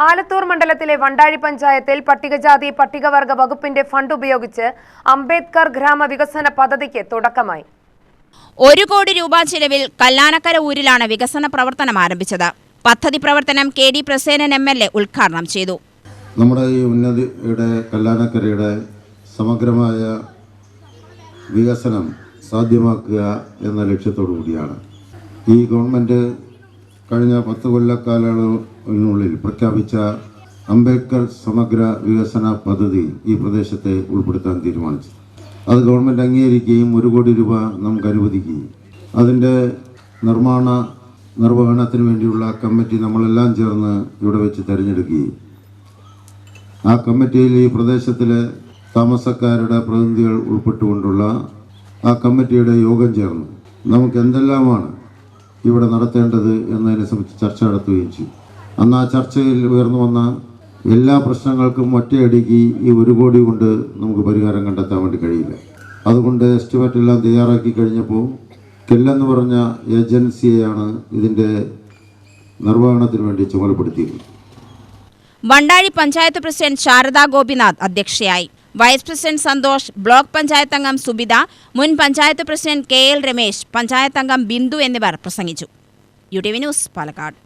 ആലത്തൂർ മണ്ഡലത്തിലെ വണ്ടാഴി പഞ്ചായത്തിൽ പട്ടികജാതി പട്ടികവർഗ വകുപ്പിന്റെ ഫണ്ട് ഉപയോഗിച്ച് അംബേദ്കർ ഗ്രാമ വികസന പദ്ധതിക്ക് തുടക്കമായി. 1 കോടി രൂപ ചിലവിൽ കല്ലാനക്കര ഊരിലാണ് വികസന പ്രവർത്തനം ആരംഭിച്ചത്. പദ്ധതി പ്രവർത്തനം കെ.ഡി. പ്രസേനൻ എം.എൽ.എ. ഉദ്ഘാടനം ചെയ്തു. നമ്മുടെ ഈ ഉന്നതിയുടെ കല്ലാനക്കരയുടെ സമഗ്രമായ വികസനം സാധ്യമാക്കുക എന്ന ലക്ഷ്യത്തോടു കൂടിയാണ് ഈ ഗവൺമെൻറ് കഴിഞ്ഞ 10 കൊല്ലക്കാലയളവിനുള്ളിൽ പ്രഖ്യാപിച്ച അംബേദ്കർ സമഗ്ര വികസന പദ്ധതി ഈ പ്രദേശത്തെ ഉൾപ്പെടുത്താൻ തീരുമാനിച്ചു. അത് ഗവൺമെൻറ് അംഗീകരിക്കുകയും 1 കോടി രൂപ നമുക്ക് അനുവദിക്കുകയും അതിൻ്റെ നിർവഹണത്തിന് വേണ്ടിയുള്ള കമ്മിറ്റി നമ്മളെല്ലാം ചേർന്ന് ഇവിടെ വെച്ച് തിരഞ്ഞെടുക്കുകയും ആ കമ്മിറ്റിയിൽ ഈ പ്രദേശത്തിലെ താമസക്കാരുടെ പ്രതിനിധികൾ ഉൾപ്പെട്ടുകൊണ്ടുള്ള ആ കമ്മിറ്റിയുടെ യോഗം ചേർന്നു നമുക്ക് എന്തെല്ലാമാണ് ഇവിടെ നടത്തേണ്ടത് എന്നതിനെ സംബന്ധിച്ച് ചർച്ച നടത്തുകയും ചെയ്തു. അന്ന് ആ ചർച്ചയിൽ ഉയർന്നു വന്ന എല്ലാ പ്രശ്നങ്ങൾക്കും ഒറ്റയടിക്ക് ഈ 1 കോടി കൊണ്ട് നമുക്ക് പരിഹാരം കണ്ടെത്താൻ വേണ്ടി കഴിയില്ല. അതുകൊണ്ട് എസ്റ്റിമേറ്റ് എല്ലാം തയ്യാറാക്കി കഴിഞ്ഞപ്പോൾ കെല്ലെന്ന് പറഞ്ഞ ഏജൻസിയെയാണ് ഇതിൻ്റെ നിർവഹണത്തിന് വേണ്ടി ചുമതലപ്പെടുത്തിയത്. വണ്ടാഴി പഞ്ചായത്ത് പ്രസിഡന്റ് ശാരദാ ഗോപിനാഥ് അധ്യക്ഷയായി. Vice president Santhosh, block panchayat അംഗം സുബിത, മുൻ പഞ്ചായത്ത് പ്രസിഡന്റ് കെ.എൽ. രമേശ്, പഞ്ചായത്ത് അംഗം ബിന്ദു എന്നിവർ പ്രസംഗിച്ചു. UTV news, Palakkad.